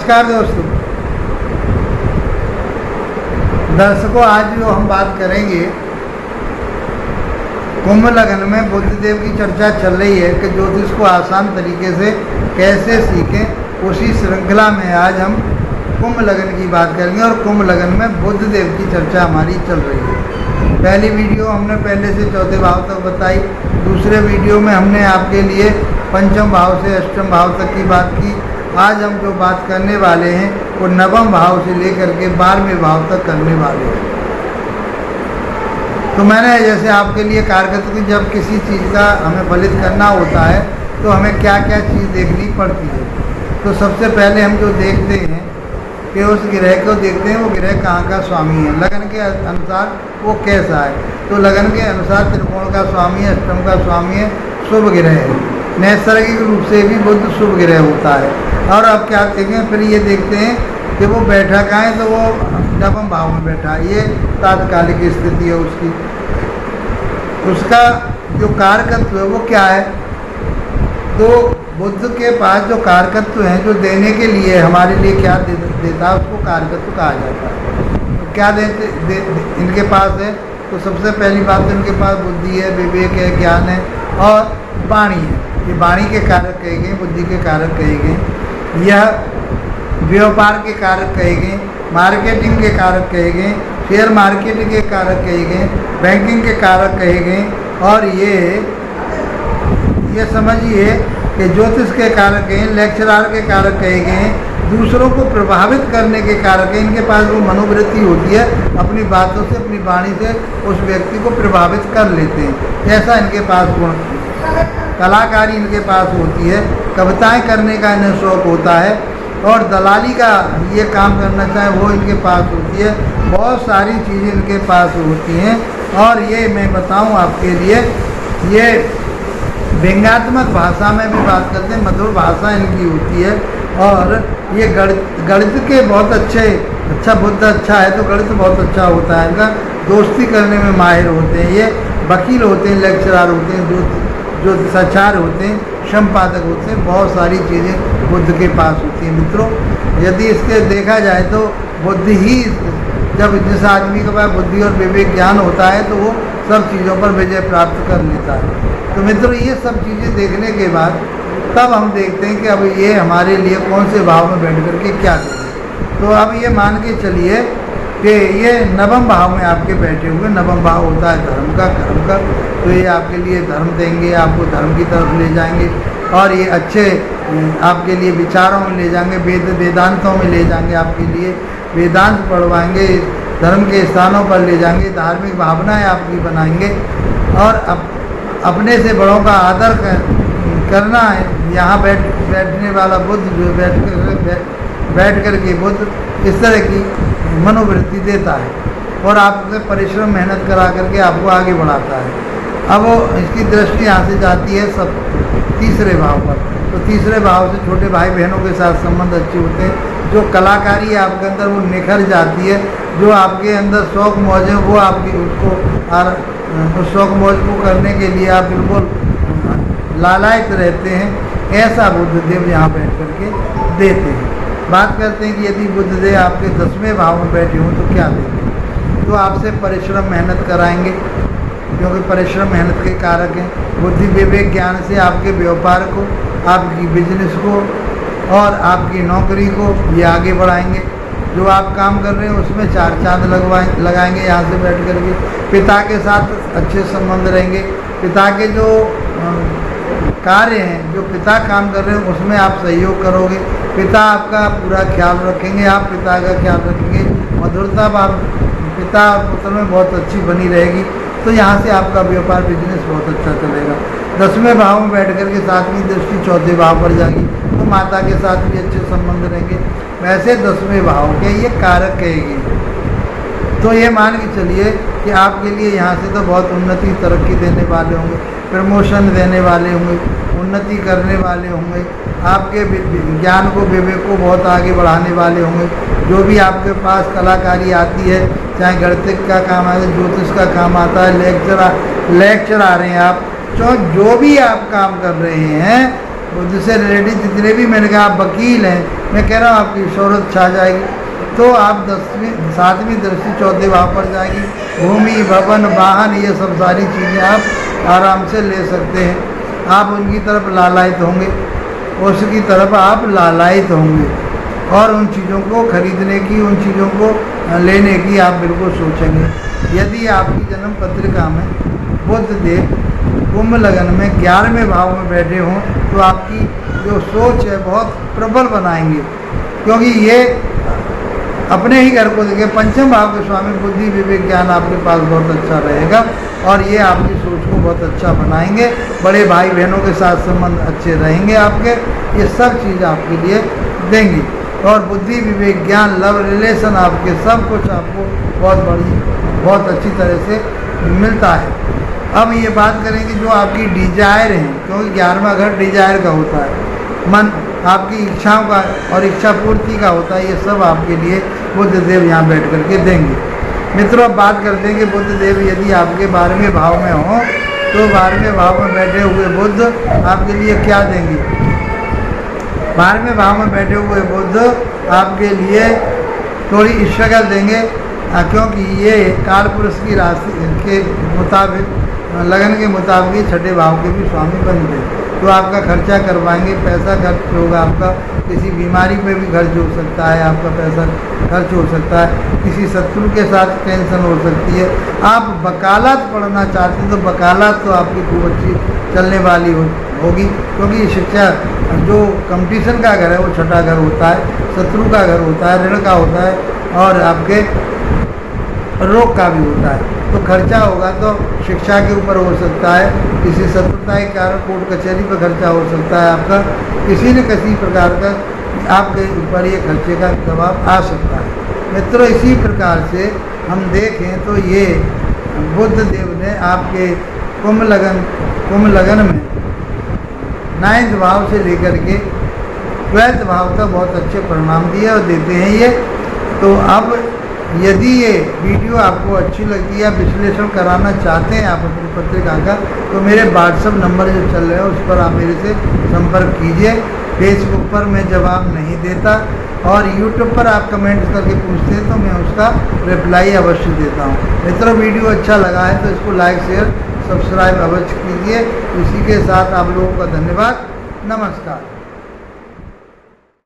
नमस्कार दोस्तों, दर्शकों, आज जो हम बात करेंगे कुंभ लग्न में बुध देव की चर्चा चल रही है कि ज्योतिष को आसान तरीके से कैसे सीखें। उसी श्रृंखला में आज हम कुंभ लग्न की बात करेंगे और कुंभ लग्न में बुध देव की चर्चा हमारी चल रही है। पहली वीडियो हमने पहले से चौथे भाव तक बताई। दूसरे वीडियो में हमने आपके लिए पंचम भाव से अष्टम भाव तक की बात की। आज हम जो बात करने वाले हैं वो नवम भाव से लेकर के 12वें भाव तक करने वाले हैं। तो मैंने जैसे आपके लिए कारकत्व की जब किसी चीज़ का हमें फलित करना होता है तो हमें क्या क्या चीज़ देखनी पड़ती है। तो सबसे पहले हम जो देखते हैं कि उस ग्रह को देखते हैं वो ग्रह कहाँ का स्वामी है, लगन के अनुसार वो कैसा है। तो लगन के अनुसार त्रिकोण का स्वामी है, अष्टम का स्वामी है, शुभ ग्रह है। नैसर्गिक रूप से भी बुध शुभ ग्रह होता है। और अब क्या देखें, फिर ये देखते हैं कि वो बैठा कहाँ है, तो वो नवम भाव में बैठा है। ये तात्कालिक स्थिति है उसकी। उसका जो कारकत्व है वो क्या है, तो बुध के पास जो कारकत्व है, जो देने के लिए हमारे लिए क्या देता है, उसको कारकत्व कहा जाता है। तो क्या इनके पास है, तो सबसे पहली बात तो इनके पास बुद्धि है, विवेक है, ज्ञान है और वाणी है। ये वाणी के कारक कहे गए, बुद्धि के कारक कहे गए, यह व्यापार के कारक कहे गए, मार्केटिंग के कारक कहे गए, शेयर मार्केट के कारक कहे गए, बैंकिंग के कारक कहे गए और ये समझिए कि ज्योतिष के कारक हैं, लेक्चरार के कारक कहे गए, दूसरों को प्रभावित करने के कारक हैं। इनके पास वो मनोवृत्ति होती है, अपनी बातों से, अपनी वाणी से उस व्यक्ति को प्रभावित कर लेते हैं। ऐसा इनके पास गुण। कलाकारी इनके पास होती है, कविताएं करने का इन्हें शौक होता है और दलाली का ये काम करना चाहे वो इनके पास होती है। बहुत सारी चीज़ें इनके पास होती हैं। और ये मैं बताऊं आपके लिए, ये व्यंग्यात्मक भाषा में भी बात करते हैं, मधुर भाषा इनकी होती है। और ये गणित के बहुत अच्छा बुद्ध अच्छा है तो गणित बहुत अच्छा होता है इनका। दोस्ती करने में माहिर होते हैं, ये वकील होते हैं, लेक्चरार होते हैं, जो सचार होते हैं, संपादक होते हैं। बहुत सारी चीज़ें बुद्ध के पास होती हैं। मित्रों, यदि इसके देखा जाए तो बुद्धि ही, जब जिस आदमी के पास बुद्धि और विवेक ज्ञान होता है तो वो सब चीज़ों पर विजय प्राप्त कर लेता है। तो मित्रों, ये सब चीज़ें देखने के बाद तब हम देखते हैं कि अब ये हमारे लिए कौन से भाव में बैठ करके क्या देंगे। तो अब ये मान के चलिए कि ये नवम भाव में आपके बैठे हुए। नवम भाव होता है धर्म का, कर्म का। तो ये आपके लिए धर्म देंगे, आपको धर्म की तरफ ले जाएंगे और ये अच्छे आपके लिए विचारों में ले जाएंगे, वेदांतों में ले जाएंगे, आपके लिए वेदांत पढ़वाएंगे, धर्म के स्थानों पर ले जाएंगे, धार्मिक भावनाएं आपकी बनाएंगे और अपने से बड़ों का आदर करना है। यहाँ बैठने वाला बुद्ध जो बैठ कर के बुद्ध इस तरह की मनोवृत्ति देता है और आपसे परिश्रम मेहनत करा करके आपको आगे बढ़ाता है। अब वो इसकी दृष्टि यहाँ से जाती है सब तीसरे भाव पर। तो तीसरे भाव से छोटे भाई बहनों के साथ संबंध अच्छे होते हैं। जो कलाकारी है आपके अंदर वो निखर जाती है। जो आपके अंदर शौक मौज है वो आपकी उस शौक मौज को करने के लिए आप बिल्कुल लालायित रहते हैं। ऐसा बुद्धदेव यहाँ बैठ करके देते हैं। बात करते हैं कि यदि बुद्धदेव आपके 10वें भाव में बैठे हों तो क्या देंगे। तो आपसे परिश्रम मेहनत कराएंगे, क्योंकि परिश्रम मेहनत के कारक हैं। बुद्धि विवेक ज्ञान से आपके व्यापार को, आपकी बिजनेस को और आपकी नौकरी को ये आगे बढ़ाएंगे। जो आप काम कर रहे हैं उसमें 4 चांद लगाएंगे यहाँ से बैठ करके। पिता के साथ अच्छे संबंध रहेंगे। पिता के जो कार्य हैं, जो पिता काम कर रहे हैं उसमें आप सहयोग करोगे। पिता आपका पूरा ख्याल रखेंगे, आप पिता का ख्याल रखेंगे। मधुरता आप पिता और पुत्र में बहुत अच्छी बनी रहेगी। तो यहाँ से आपका व्यापार बिजनेस बहुत अच्छा चलेगा। 10वें भाव में बैठ कर के 7वीं दृष्टि चौथे भाव पर जाएगी तो माता के साथ भी अच्छे संबंध रहेंगे। वैसे 10वें भाव के ये कारक कहेंगे। तो ये मान के चलिए कि आपके लिए यहाँ से तो बहुत उन्नति तरक्की देने वाले होंगे, प्रमोशन देने वाले होंगे, उन्नति करने वाले होंगे। आपके ज्ञान को, विवेक को बहुत आगे बढ़ाने वाले होंगे। जो भी आपके पास कलाकारी आती है, चाहे गणित का काम आता है, ज्योतिष का काम आता है, लेक्चर आ रहे हैं आप, जो भी आप काम कर रहे हैं बुद्ध से रिलेटेड जितने भी, मैंने कहा आप वकील हैं, मैं कह रहा हूँ आपकी शोहरत छा जाएगी, तो आप 10वीं 7वीं दृष्टि 4थे भाव पर जाएगी। भूमि, भवन, वाहन, ये सब सारी चीज़ें आप आराम से ले सकते हैं। आप उनकी तरफ लालायित होंगे, उसकी तरफ आप लालायित होंगे और उन चीज़ों को खरीदने की, उन चीज़ों को लेने की आप बिल्कुल सोचेंगे। यदि आपकी जन्म पत्रिका में बुध देव कुंभ लगन में 11वें भाव में बैठे हों तो आपकी जो सोच है बहुत प्रबल बनाएंगे, क्योंकि ये अपने ही घर को देखें। पंचम भाव के स्वामी बुद्धि, विवेक, ज्ञान आपके पास बहुत अच्छा रहेगा और ये आपकी सोच को बहुत अच्छा बनाएंगे। बड़े भाई बहनों के साथ संबंध अच्छे रहेंगे आपके, ये सब चीज़ आपके लिए देंगी। और बुद्धि, विवेक, ज्ञान, लव, रिलेशन, आपके सब कुछ आपको बहुत अच्छी तरह से मिलता है। अब ये बात करेंगे जो आपकी डिजायर हैं, क्योंकि 11वां घर डिजायर का होता है, मन आपकी इच्छाओं का और इच्छा पूर्ति का होता है। ये सब आपके लिए बुद्ध देव यहाँ बैठ करके देंगे। मित्रों, अब बात करते हैं कि बुद्ध देव यदि आपके 12वें भाव में हो तो 12वें भाव में बैठे हुए बुद्ध आपके लिए क्या देंगे। 12वें भाव में बैठे हुए बुद्ध आपके लिए थोड़ी स्ट्रगल देंगे, क्योंकि ये काल पुरुष की राशि के मुताबिक, लगन के मुताबिक 6ठे भाव के भी स्वामी बन गए, तो आपका खर्चा करवाएंगे, पैसा खर्च होगा आपका, किसी बीमारी पे भी खर्च हो सकता है, आपका पैसा खर्च हो सकता है, किसी शत्रु के साथ टेंशन हो सकती है। आप वकालत पढ़ना चाहते हैं तो वकालत तो आपकी खूब अच्छी चलने वाली होगी, क्योंकि शिक्षा जो कंपटीशन का घर है वो 6ठा घर होता है, शत्रु का घर होता है, ऋण का होता है और आपके रोग का भी होता है। तो खर्चा होगा तो शिक्षा के ऊपर हो सकता है, किसी शत्रुता के कारण कोर्ट कचहरी पर खर्चा हो सकता है आपका, किसी न किसी प्रकार का आपके ऊपर ये खर्चे का दबाव आ सकता है। मित्रों, इसी प्रकार से हम देखें तो ये बुद्ध देव ने आपके कुंभ लगन में 9th भाव से लेकर के 12th भाव तक बहुत अच्छे परिणाम दिए और देते हैं ये। तो अब यदि ये वीडियो आपको अच्छी लगती है, आप विश्लेषण कराना चाहते हैं आप अपनी पत्रिका का, तो मेरे व्हाट्सएप नंबर जो चल रहे हैं उस पर आप मेरे से संपर्क कीजिए। फेसबुक पर मैं जवाब नहीं देता और यूट्यूब पर आप कमेंट करके पूछते हैं तो मैं उसका रिप्लाई अवश्य देता हूँ। मित्रों, वीडियो अच्छा लगा है तो इसको लाइक, शेयर, सब्सक्राइब अवश्य कीजिए। इसी के साथ आप लोगों का धन्यवाद। नमस्कार।